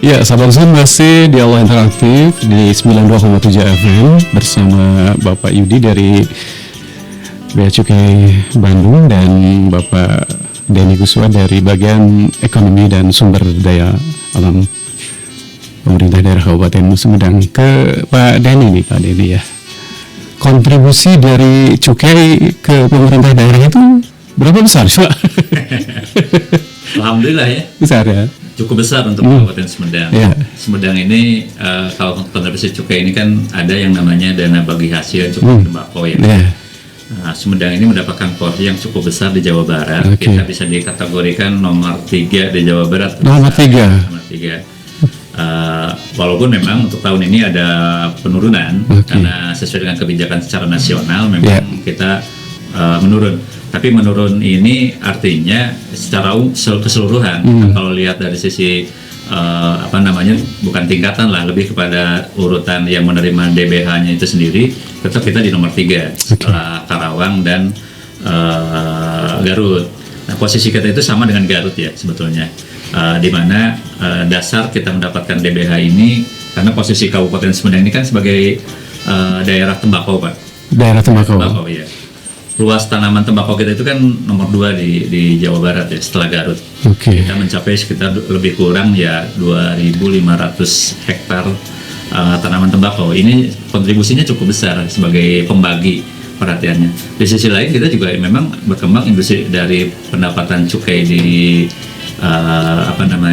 Ya, sahabat Zoom masih dialog interaktif di 92,7 FM bersama Bapak Yudi dari Bea Cukai Bandung dan Bapak Denny Guswa dari bagian ekonomi dan sumber daya alam pemerintah daerah Kabupaten Sumedang. Ke Pak Denny nih, Pak Denny ya. Kontribusi dari cukai ke pemerintah daerah itu berapa besar, Pak? Alhamdulillah ya. Besar ya. Cukup besar untuk Kabupaten Sumedang. Yeah. Sumedang ini kalau kontribusi cukai ini kan ada yang namanya dana bagi hasil cukai tembakau ya. Yeah. Nah, Sumedang ini mendapatkan porsi yang cukup besar di Jawa Barat. Okay. Kita bisa dikategorikan nomor 3 di Jawa Barat. Nomor 3. Nomor 3. Walaupun memang untuk tahun ini ada penurunan karena sesuai dengan kebijakan secara nasional memang kita menurun. Tapi menurun ini artinya secara keseluruhan. Kalau lihat dari sisi bukan tingkatan lah, lebih kepada urutan yang menerima DBH-nya itu sendiri, tetap kita di nomor 3 setelah Karawang dan Garut. Nah, posisi kita itu sama dengan Garut ya sebetulnya, di mana dasar kita mendapatkan DBH ini karena posisi Kabupaten Sumedang ini kan sebagai daerah tembakau, Pak. Daerah tembakau. Ya. Luas tanaman tembakau kita itu kan nomor 2 di Jawa Barat ya setelah Garut. Kita mencapai sekitar lebih kurang ya 2.500 hektar tanaman tembakau. Ini kontribusinya cukup besar sebagai pembagi perhatiannya. Di sisi lain kita juga memang berkembang industri dari pendapatan cukai di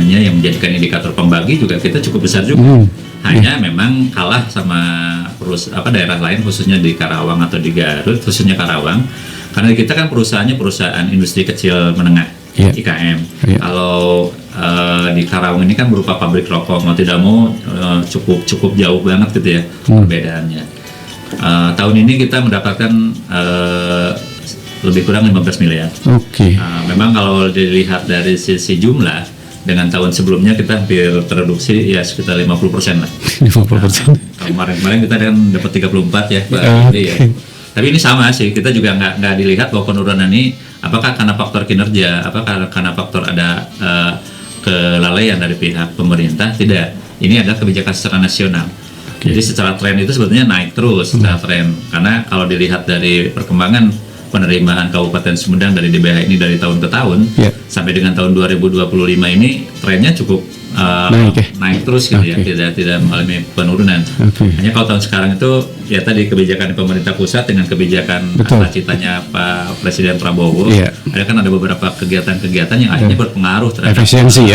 yang menjadikan indikator pembagi juga kita cukup besar juga. Hanya memang kalah sama daerah lain khususnya di Karawang atau di Garut, khususnya Karawang, karena kita kan perusahaannya perusahaan industri kecil menengah IKM. Kalau di Karawang ini kan berupa pabrik rokok, mau tidak mau cukup jauh banget gitu ya perbedaannya. Tahun ini kita mendapatkan lebih kurang 15 miliar. Memang kalau dilihat dari sisi jumlah dengan tahun sebelumnya kita hampir tereduksi ya sekitar 50% lah. 50%. Kemarin kita kan dapat 34 ya, Pak. Ya. Tapi ini sama sih, kita juga nggak dilihat bahwa penurunan ini apakah karena faktor kinerja, apakah karena faktor ada kelalaian dari pihak pemerintah, tidak. Ini adalah kebijakan secara nasional. Jadi secara tren itu sebetulnya naik terus secara tren, karena kalau dilihat dari perkembangan penerimaan Kabupaten Sumedang dari DBH ini dari tahun ke tahun sampai dengan tahun 2025 ini trennya cukup naik terus gitu ya, tidak mengalami penurunan. Hanya kalau tahun sekarang itu ya tadi kebijakan pemerintah pusat dengan kebijakan cita-citanya Pak Presiden Prabowo, ada beberapa kegiatan-kegiatan yang akhirnya berpengaruh terhadap efisiensi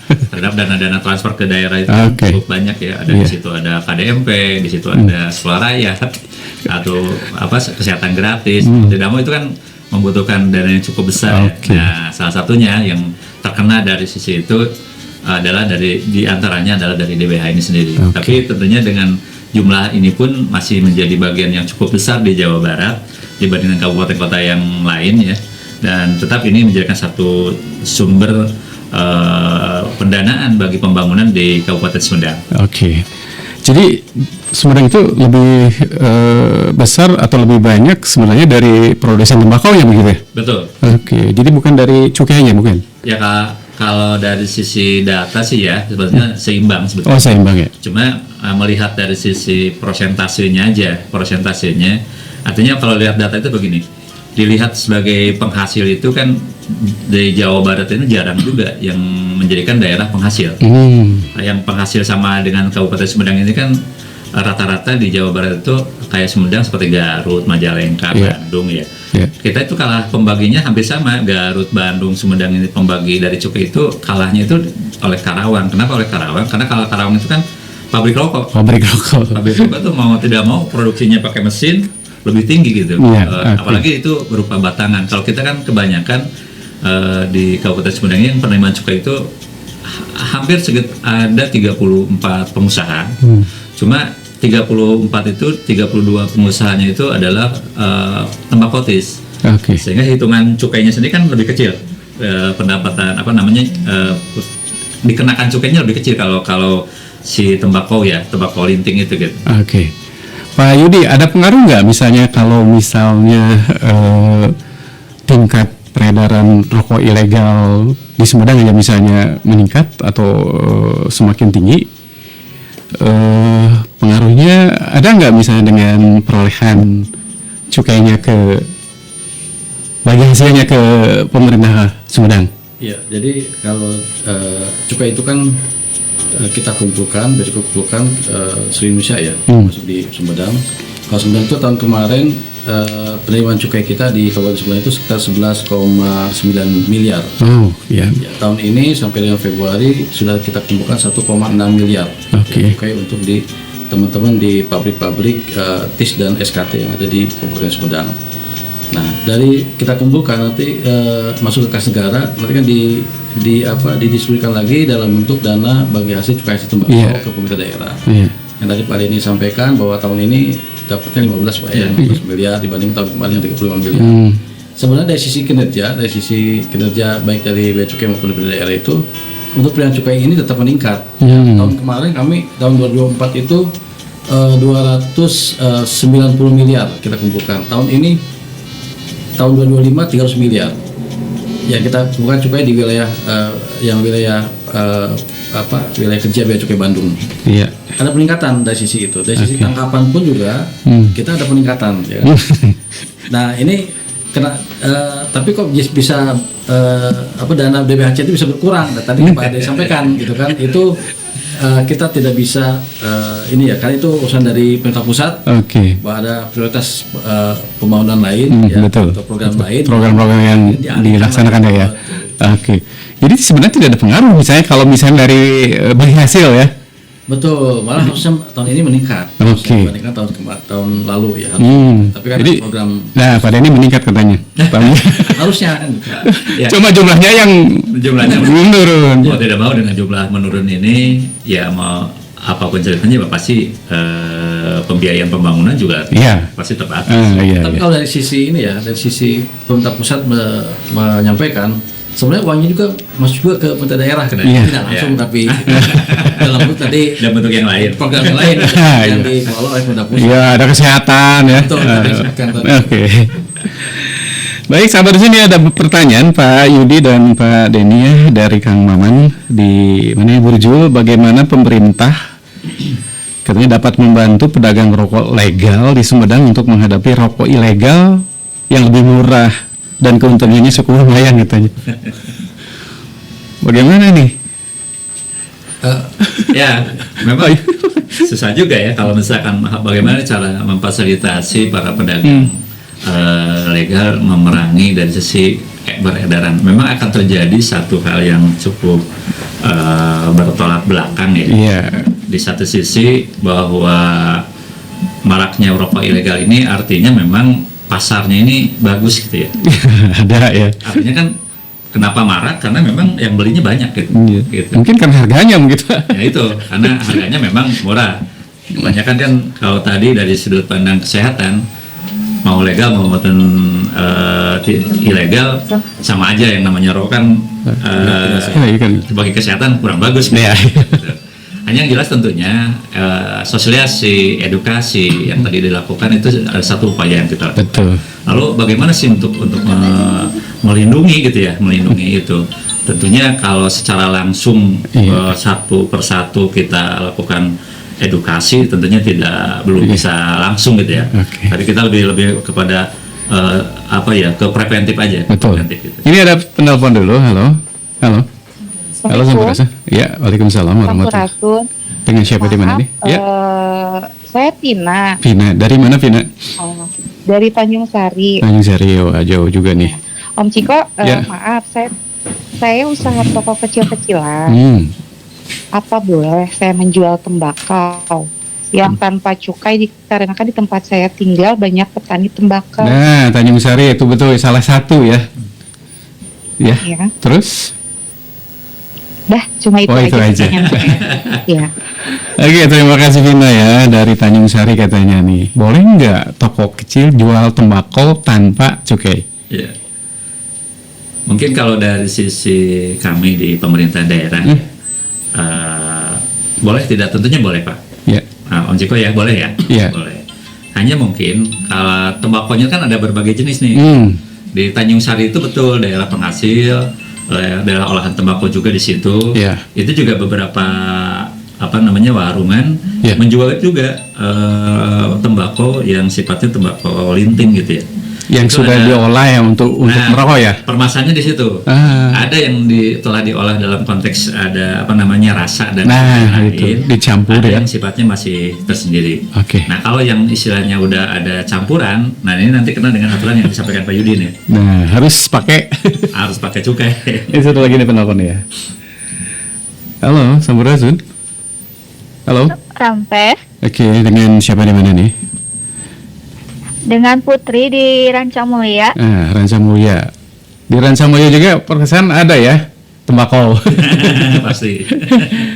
terhadap dana-dana transfer ke daerah itu cukup banyak ya. Ada di situ ada KDMP, di situ ada sekolah rakyat atau kesehatan gratis. Tidak mau itu kan membutuhkan dana yang cukup besar. Nah, salah satunya yang terkena dari sisi itu adalah di antaranya adalah dari DBH ini sendiri. Tapi tentunya dengan jumlah ini pun masih menjadi bagian yang cukup besar di Jawa Barat dibandingkan kabupaten kota yang lain ya. Dan tetap ini menjadikan satu sumber pendanaan bagi pembangunan di Kabupaten Sumedang. Jadi Sumedang itu lebih besar atau lebih banyak sebenarnya dari produsen tembakau ya begitu ya? Betul. Jadi bukan dari cukainya mungkin? Ya kalau dari sisi data sih ya sebetulnya seimbang sebetulnya. Seimbang ya. Cuma melihat dari sisi persentasenya artinya kalau lihat data itu begini, dilihat sebagai penghasil itu kan di Jawa Barat ini jarang juga yang menjadikan daerah penghasil. Yang penghasil sama dengan Kabupaten Sumedang ini kan rata-rata di Jawa Barat itu kayak Sumedang seperti Garut, Majalengka, Bandung ya. Kita itu kalah pembaginya hampir sama, Garut, Bandung, Sumedang ini pembagi dari cukai itu kalahnya itu oleh Karawang. Kenapa oleh Karawang? Karena kalau Karawang itu kan pabrik rokok. Pabrik rokok itu mau tidak mau produksinya pakai mesin lebih tinggi gitu. Apalagi itu berupa batangan. Kalau kita kan kebanyakan di Kabupaten Sumedang yang penerimaan cukai itu hampir ada 34 pengusaha. Cuma 34 itu 32 pengusahanya itu adalah tembakotis. Sehingga hitungan cukainya sendiri kan lebih kecil. Pendapatan dikenakan cukainya lebih kecil kalau si tembakau linting itu gitu. Pak Yudi, ada pengaruh nggak misalnya kalau tingkat peredaran rokok ilegal di Sumedang hanya misalnya meningkat atau semakin tinggi, pengaruhnya ada nggak misalnya dengan perolehan cukainya bagi hasilnya ke pemerintah Sumedang? Iya, jadi kalau cukai itu kan kita kumpulkan seluruh Indonesia ya, masuk di Sumedang. Kalau Sumedang itu tahun kemarin penerimaan cukai kita di Kabupaten Sumedang itu sekitar 11,9 miliar. Oh, iya. Ya, tahun ini sampai dengan Februari sudah kita kumpulkan 1,6 miliar cukai untuk di teman-teman di pabrik-pabrik TIS dan SKT yang ada di Kabupaten Sumedang. Nah, dari kita kumpulkan nanti masuk ke kas negara, nanti kan didistribusikan lagi dalam bentuk dana bagi hasil cukai hasil tembakau ke pemerintah daerah. Yang tadi Pak Denny sampaikan bahwa tahun ini dapatnya 15 Pak ya, 15 miliar dibanding tahun kemarin yang 35 miliar. Sebenarnya dari sisi kinerja baik dari Bea Cukai maupun dari daerah itu untuk pilihan cukai ini tetap meningkat. Tahun kemarin kami tahun 2024 itu 290 miliar kita kumpulkan. Tahun ini tahun 2025 300 miliar. Ya kita bukan cukai di wilayah wilayah kerja Bea Cukai Bandung. Iya. Ada peningkatan dari sisi itu. Dari sisi tangkapan pun juga kita ada peningkatan. Ya. Nah ini tapi kok bisa dana DBHC itu bisa berkurang. Nah, tadi Pak Ade sampaikan gitu kan itu kita tidak bisa ini ya karena itu urusan dari pemerintah pusat. Bahwa ada prioritas pembangunan lain betul. Atau program lain. Program-program yang dilaksanakan ya. Jadi sebenarnya tidak ada pengaruh misalnya kalau misalnya dari bagi hasil ya. Betul, malah harusnya tahun ini meningkat. Dibandingkan tahun lalu ya. Tapi kan jadi, program. Nah, pada ini meningkat katanya. Harusnya kan. Ya. Cuma jumlahnya yang menurun. Mau tidak mau dengan jumlah menurun ini, ya mau apapun ceritanya, pasti pembiayaan pembangunan juga pasti tepat. Tapi kalau dari sisi ini ya, dari sisi pemerintah pusat menyampaikan. Sebenarnya uangnya juga masuk juga ke pemerintah daerah kan, tidak langsung tapi dalam bentuk tadi dalam bentuk yang lain, program yang lain yang dikelola oleh pemerintah pusat. Iya, ada kesehatan ya. Betul, Baik, sahabat di sini ada pertanyaan Pak Yudi dan Pak Denny ya, dari Kang Maman di mana Burjo, bagaimana pemerintah katanya dapat membantu pedagang rokok legal di Sumedang untuk menghadapi rokok ilegal yang lebih murah dan keuntungannya cukup lumayan katanya. Bagaimana nih? Ya, memang susah juga ya kalau misalkan bagaimana cara memfasilitasi para pedagang legal memerangi dari sisi beredaran. Memang akan terjadi satu hal yang cukup bertolak belakang ya. Di satu sisi bahwa maraknya rokok ilegal ini artinya memang pasarnya ini bagus gitu ya. Ada ya. Artinya kan kenapa marak? Karena memang yang belinya banyak gitu. Gitu. Mungkin karena harganya begitu. Ya itu, karena harganya memang murah. Kebanyakan kan kalau tadi dari sudut pandang kesehatan, mau legal maupun ilegal sama aja, yang namanya rokok kan bagi kesehatan kurang bagus gitu. Hanya yang jelas tentunya sosialisasi, edukasi yang tadi dilakukan itu ada satu upaya yang kita lakukan. Betul. Lalu bagaimana sih untuk melindungi gitu ya, melindungi itu? Tentunya kalau secara langsung satu persatu kita lakukan edukasi, tentunya belum bisa langsung gitu ya. Tapi kita lebih kepada ke preventif aja. Betul. Preventif gitu. Ini ada penelpon dulu. Halo. Sampurasun. Ya, waalaikumsalam warahmatullahi wabarakatuh. Dengan siapa di mana nih? Ya. Saya Tina. Tina, dari mana Tina? Dari Tanjung Sari. Tanjung Sari, jauh juga nih. Om Ciko, maaf, saya usaha toko kecil-kecilan. Apa boleh saya menjual tembakau yang tanpa cukai dikarenakan di tempat saya tinggal banyak petani tembakau. Nah, Tanjung Sari itu betul salah satu ya. Ya. Terus? Dah, cuma itu aja. Ya. Oke, terima kasih Vina ya dari Tanjung Sari katanya nih. Boleh nggak toko kecil jual tembakau tanpa cukai? Ya. Mungkin kalau dari sisi kami di pemerintah daerah, boleh tidak? Tentunya boleh Pak. Ya. Om Ciko ya, boleh ya? Boleh. Hanya mungkin kalau tembakonya kan ada berbagai jenis nih. di Tanjung Sari itu betul daerah penghasil, daerah olahan tembakau juga di situ. Yeah. Itu juga beberapa warungan menjual juga tembakau yang sifatnya tembakau linting gitu ya. Yang itu sudah diolah ya untuk merokok ya. Permasalahannya di situ. Ada yang telah diolah dalam konteks ada rasa dan lain-lain. Itu dicampur ada ya. yang sifatnya masih tersendiri. Oke. Nah, kalau yang istilahnya udah ada campuran, nah ini nanti kena dengan aturan yang disampaikan Pak Yudi nih. Nah, harus pakai cukai. Ini satu lagi nih penelpon ya. Halo, Sampurasun. Halo. Rampes. Oke, dengan siapa di mana nih? Dengan Putri di Rancamulya. Rancamulya. Di Rancamulya juga perkesan ada ya tembakau. Pasti.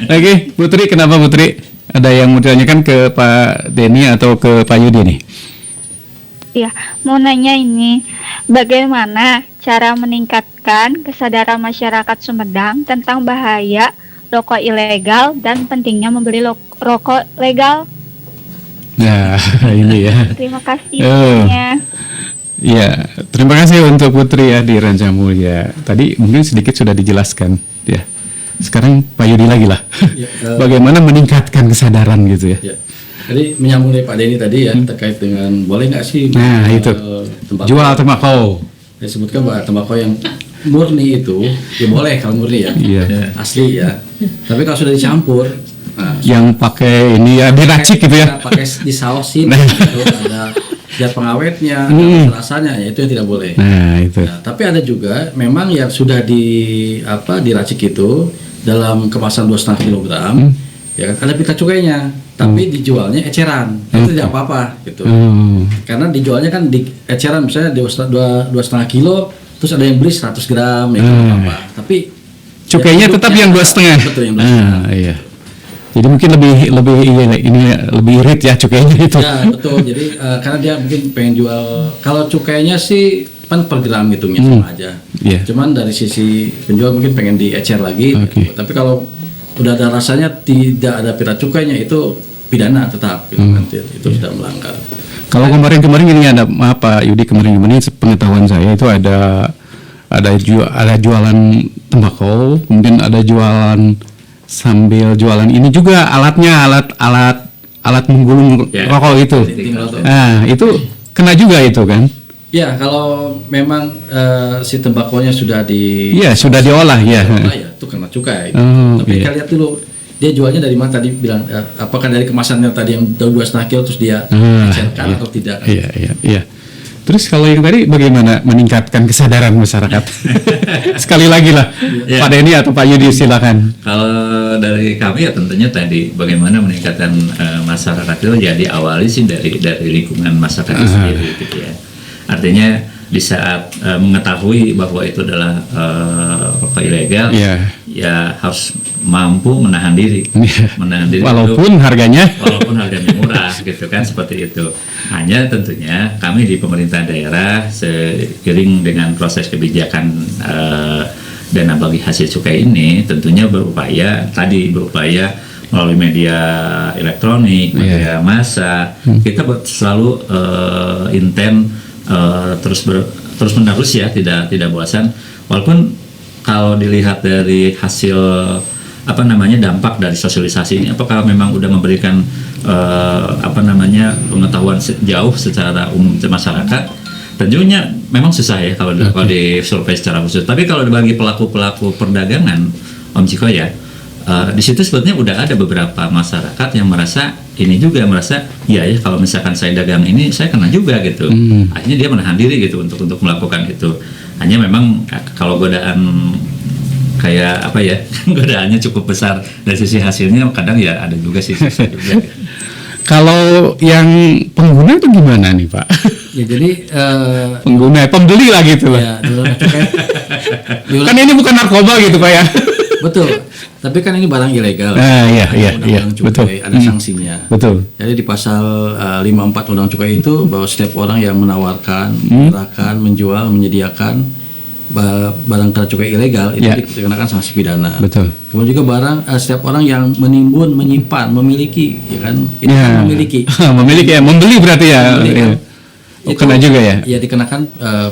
Oke, Putri, kenapa Putri? Ada yang mau ditanyakan ke Pak Denny atau ke Pak Yudi nih? Ya, mau nanya ini, bagaimana cara meningkatkan kesadaran masyarakat Sumedang tentang bahaya rokok ilegal dan pentingnya membeli rokok legal? Nah, ini ya. Terima kasih. Ya, terima kasih untuk Putri ya di Rancamulya. Tadi mungkin sedikit sudah dijelaskan ya. Sekarang Pak Yudi lagi lah. Bagaimana meningkatkan kesadaran gitu ya. Jadi menyambung dari Pak Denny tadi ya terkait dengan boleh nggak sih itu jual tembakau. Saya sebutkan bahwa tembakau yang murni itu ya boleh kalau murni ya, asli ya. Tapi kalau sudah dicampur, yang pakai ini ya diracik gitu ya, pakai disausin, itu ada zat pengawetnya, ada rasanya, ya itu yang tidak boleh. Nah itu. Nah, tapi ada juga memang yang sudah diracik itu dalam kemasan 2,5 kilogram, ya kan ada pita cukainya, tapi dijualnya eceran, itu tidak apa-apa gitu. Karena dijualnya kan di eceran misalnya 2,5 kilo, terus ada yang beli 100 gram, ya apa-apa. Tapi cukainya tetap yang 2,5. Betul, yang 2,5. Iya. Jadi mungkin lebih irit ya cukainya itu. Ya betul. Jadi karena dia mungkin pengen jual. Kalau cukainya sih kan per gram hitungnya sama aja. Yeah. Cuman dari sisi penjual mungkin pengen diecer lagi. Okay. Tapi kalau udah ada rasanya tidak ada pita cukainya itu pidana tetap. Gitu, nanti itu sudah melanggar. Kalau kemarin ini ada Pak Yudi, kemarin pengetahuan saya itu ada jualan tembakau, kemudian ada jualan sambil jualan ini juga alat menggulung rokok itu. Nah, itu kena juga itu kan? Ya, kalau memang si tembakonya sudah sudah diolah ya. Itu kena cukai. Tapi kita lihat dulu dia jualnya dari mana tadi bilang apakah dari kemasannya tadi yang 2,5 kilo terus dia cecerkan atau tidak? Iya. Terus kalau yang tadi bagaimana meningkatkan kesadaran masyarakat? Sekali lagi lah, Pak Denny atau Pak Yudi silakan. Kalau dari kami ya tentunya tadi bagaimana meningkatkan masyarakat itu jadi awali sih dari lingkungan masyarakat itu sendiri gitu ya. Artinya di saat mengetahui bahwa itu adalah rokok ilegal, ya harus mampu menahan diri, walaupun harganya murah gitu kan, seperti itu. Hanya tentunya kami di pemerintah daerah seiring dengan proses kebijakan dana bagi hasil cukai ini tentunya berupaya melalui media elektronik, media massa, kita selalu terus menerus ya, tidak bosan. Walaupun kalau dilihat dari hasil dampak dari sosialisasi ini, apakah memang udah memberikan pengetahuan jauh secara umum ke masyarakat, tentunya memang susah ya kalau di survei secara khusus. Tapi kalau bagi pelaku perdagangan, Om Ciko ya, di situ sebetulnya udah ada beberapa masyarakat yang merasa ya kalau misalkan saya dagang ini saya kena juga gitu. Akhirnya dia menahan diri gitu untuk melakukan itu. Hanya memang kalau godaan kayak godaannya cukup besar dari sisi hasilnya, kadang ya ada juga sih susah juga. Kalau yang pengguna itu gimana nih Pak? Ya jadi pembeli lah gitu lah. Ya, kan ini bukan narkoba gitu Pak ya. Betul. Tapi kan ini barang ilegal. Iya. Betul. Ada sanksinya. Betul. Jadi di pasal 54 Undang Cukai itu bahwa setiap orang yang menawarkan, menyerahkan, menjual, menyediakan barang kena cukai ilegal itu dikenakan sanksi pidana. Betul. Kemudian juga setiap orang yang menimbun, menyimpan, memiliki, ya kan? Ini kan memiliki. Memiliki ya, membeli berarti ya. Membeli, kan? kena juga ya? Ya dikenakan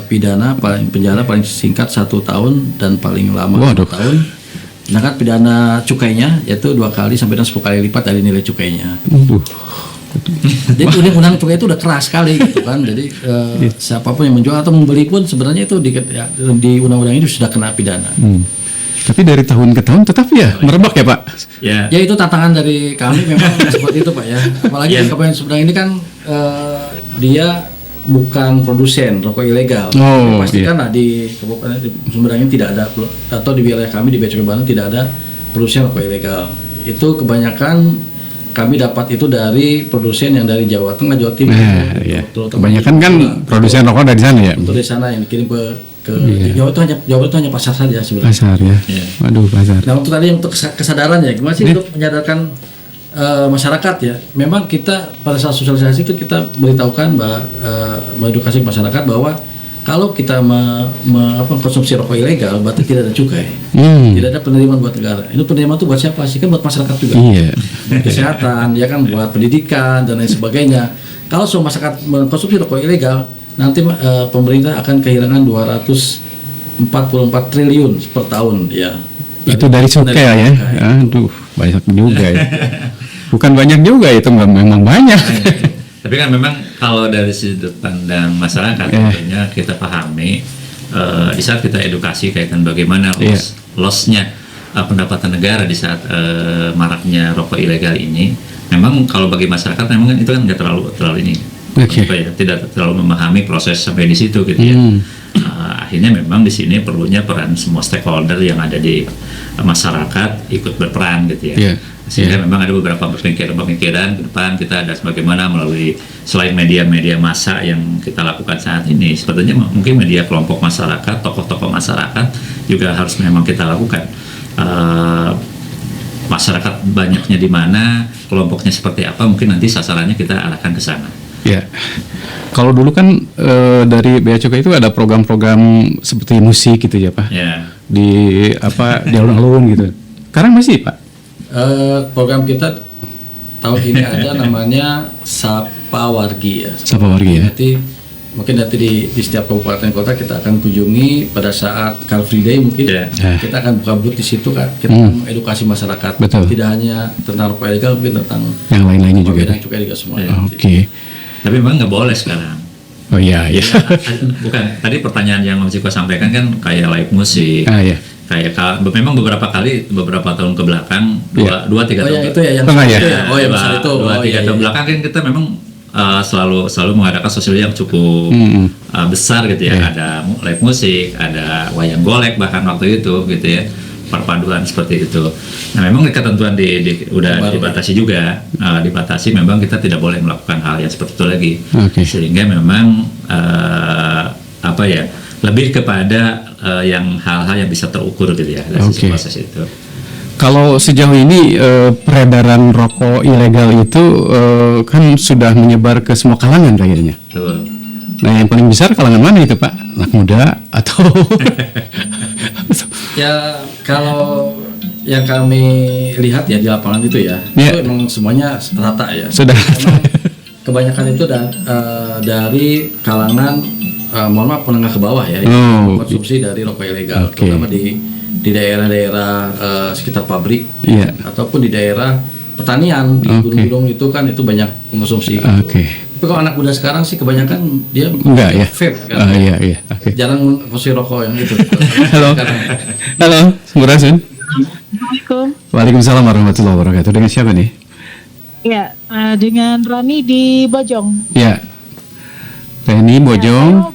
pidana penjara paling singkat 1 tahun dan paling lama 2 tahun. Sedangkan pidana cukainya yaitu 2 kali sampai dengan 10 kali lipat dari nilai cukainya. Jadi undang-undang cukai itu udah keras sekali gitu kan. Jadi siapapun yang menjual atau membeli pun sebenarnya itu di undang-undang ini sudah kena pidana. Tapi dari tahun ke tahun tetap ya merebak ya Pak? Ya itu tantangan dari kami memang seperti itu Pak ya. Apalagi di Kabupaten Sumedang ini kan dia bukan produsen rokok ilegal. Pastikan lah di Kabupaten Sumedang ini tidak ada, atau di wilayah kami di Bea Cukai Bandung tidak ada produsen rokok ilegal. Itu kebanyakan kami dapat itu dari produsen yang dari Jawa Tengah, Jawa Timur. Iya. Kebanyakan kan produsen rokok dari sana ya. Untuk dari sana yang dikirim ke Jawa itu hanya pasar saja sebenarnya. Pasar ya. Waduh, pasar. Nah untuk tadi untuk kesadaran ya, gimana sih untuk menyadarkan masyarakat ya. Memang kita pada saat sosialisasi itu kita beritahukan bahwa mengedukasi masyarakat bahwa kalau kita mengkonsumsi rokok ilegal berarti tidak ada cukai, tidak ada penerimaan buat negara. Ini penerimaan itu buat siapa sih? Kan buat masyarakat juga. Buat kesehatan, ya kan, buat pendidikan dan lain sebagainya. Kalau semua masyarakat mengkonsumsi rokok ilegal, nanti pemerintah akan kehilangan 244 triliun per tahun ya. Itu dari cukai ya. Aduh, banyak juga ya. Bukan banyak juga, itu memang banyak. Tapi kan memang kalau dari sudut pandang masyarakat tentunya kita pahami di saat kita edukasi kaitan bagaimana loss-nya pendapatan negara di saat maraknya rokok ilegal ini, memang kalau bagi masyarakat memang itu kan nggak terlalu ini, tidak terlalu memahami proses sampai di situ gitu ya. Akhirnya memang di sini perlunya peran semua stakeholder yang ada di masyarakat ikut berperan gitu ya. Sehingga memang ada beberapa pemikiran ke depan kita ada sebagaimana melalui selain media-media massa yang kita lakukan saat ini, sebetulnya mungkin media kelompok masyarakat, tokoh-tokoh masyarakat juga harus memang kita lakukan. Masyarakat banyaknya di mana, kelompoknya seperti apa, mungkin nanti sasarannya kita arahkan ke sana. Ya, kalau dulu kan dari Bea Cukai itu ada program-program seperti musik gitu ya Pak, di alun-alun gitu. Sekarang masih Pak? Program kita tahun ini ada namanya Sapa Wargi ya. Sapa Wargi ya. Mungkin nanti di setiap kabupaten kota kita akan kunjungi pada saat Car Free Day mungkin. Kita akan buka booth di situ kan. Kita akan edukasi masyarakat. Betul. Tidak hanya tentang rokok ilegal, mungkin tentang yang lain-lainnya juga. Cukai juga semua. Tapi memang nggak boleh sekarang. Oh iya. Bukan. Tadi pertanyaan yang Mas Ciko sampaikan kan kayak live musik. Kayak memang beberapa tahun ke belakang, 2-3 tahun. Itu ya yang besar itu. 2-3 tahun belakang kan kita memang selalu mengadakan sosial yang cukup besar gitu ya. Ada live musik, ada wayang golek bahkan waktu itu gitu ya. Perpaduan seperti itu. Nah memang ketentuan udah dibatasi juga, dibatasi memang kita tidak boleh melakukan hal yang seperti itu lagi. Sehingga memang lebih kepada yang hal-hal yang bisa terukur gitu ya dari sisi proses itu. Kalau sejauh ini peredaran rokok ilegal itu kan sudah menyebar ke semua kalangan kayaknya. Betul. Nah yang paling besar kalangan mana itu Pak? Anak muda atau? Ya kalau yang kami lihat ya di lapangan itu ya, itu memang semuanya rata ya. Sudah. Kebanyakan itu dari kalangan mohon maaf menengah ke bawah ya, konsumsi dari rokok ilegal, terutama di daerah-daerah sekitar pabrik ataupun di daerah pertanian di gunung-gunung itu kan itu banyak mengkonsumsi. Tapi kalau anak muda sekarang sih kebanyakan dia vape kan. Jarang mengkonsumsi rokok yang itu. Halo, Murasun. Assalamualaikum. Waalaikumsalam warahmatullahi wabarakatuh. Dengan siapa nih? Ya, dengan Rani di Bojong. Ya. Rani Bojong.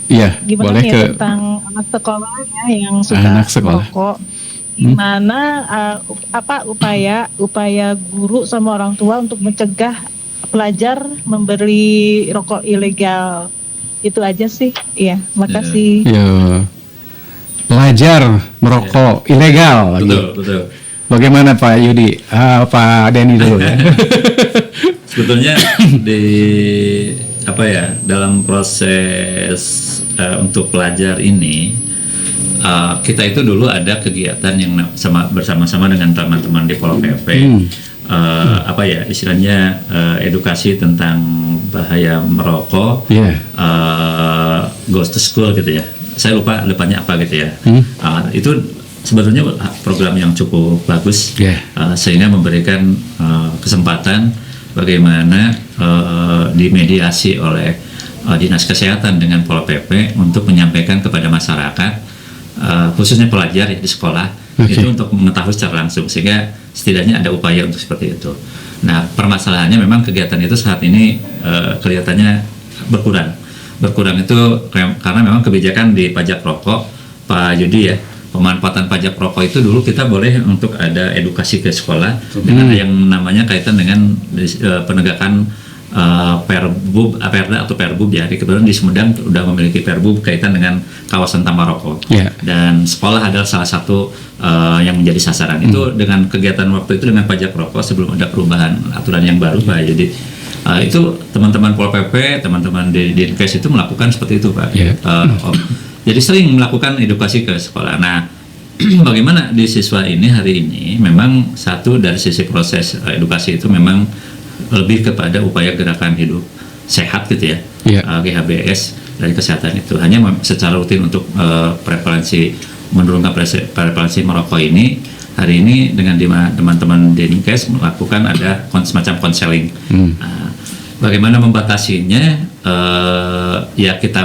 Iya, gimana boleh ya ke tentang anak sekolah ya yang suka merokok. Gimana upaya guru sama orang tua untuk mencegah pelajar membeli rokok ilegal. Itu aja sih. Iya, makasih. Pelajar merokok ilegal. Betul. Bagaimana Pak Yudi? Pak Denny dulu ya. Sebetulnya dalam proses untuk pelajar ini kita itu dulu ada kegiatan yang bersama-sama dengan teman-teman di Pol PP apa ya istilahnya edukasi tentang bahaya merokok, goes to school gitu ya. Saya lupa depannya apa gitu ya. Itu sebetulnya program yang cukup bagus, sehingga memberikan kesempatan bagaimana dimediasi oleh Dinas Kesehatan dengan Pol PP untuk menyampaikan kepada masyarakat, khususnya pelajar ya, di sekolah, itu untuk mengetahui secara langsung, sehingga setidaknya ada upaya untuk seperti itu. Nah, permasalahannya memang kegiatan itu saat ini kelihatannya berkurang itu karena memang kebijakan di pajak rokok, Pak Yudi ya, pemanfaatan pajak rokok itu dulu kita boleh untuk ada edukasi ke sekolah dengan yang namanya kaitan dengan penegakan Perbub, Perda atau Perbub ya. Kebetulan di Sumedang sudah memiliki Perbub kaitan dengan kawasan tanpa rokok, dan sekolah adalah salah satu yang menjadi sasaran. Itu dengan kegiatan waktu itu dengan pajak rokok sebelum ada perubahan aturan yang baru, Pak. Jadi itu teman-teman Pol PP, teman-teman di Dinkes itu melakukan seperti itu, Pak. Jadi sering melakukan edukasi ke sekolah. Nah, bagaimana di siswa ini hari ini memang satu dari sisi proses edukasi itu memang lebih kepada upaya gerakan hidup sehat gitu ya, GHBS dari kesehatan itu hanya secara rutin untuk prevalensi, menurunkan prevalensi merokok ini. Hari ini dengan teman-teman Dinkes melakukan ada semacam konseling. Bagaimana membatasinya, ya kita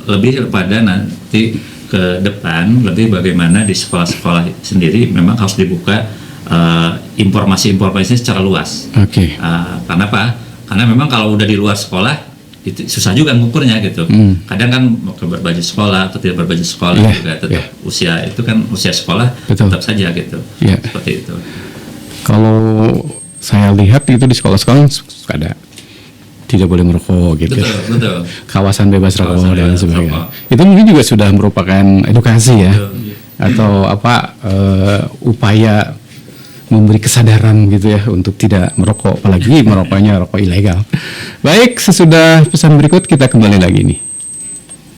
lebih pada nanti ke depan, lebih bagaimana di sekolah-sekolah sendiri memang harus dibuka informasi-informasi secara luas. Karena apa? Karena memang kalau udah di luar sekolah itu susah juga ngukurnya gitu. Kadang kan berbaju sekolah atau tidak berbaju sekolah juga tetap usia itu kan usia sekolah tetap saja gitu. Seperti itu. Kalau saya lihat itu di sekolah-sekolah suka ada tidak boleh merokok gitu. Betul. Kawasan bebas rokok dan sebagainya. Itu mungkin juga sudah merupakan edukasi ya. Atau apa upaya memberi kesadaran gitu ya untuk tidak merokok, apalagi merokoknya rokok ilegal. Baik, sesudah pesan berikut kita kembali lagi nih.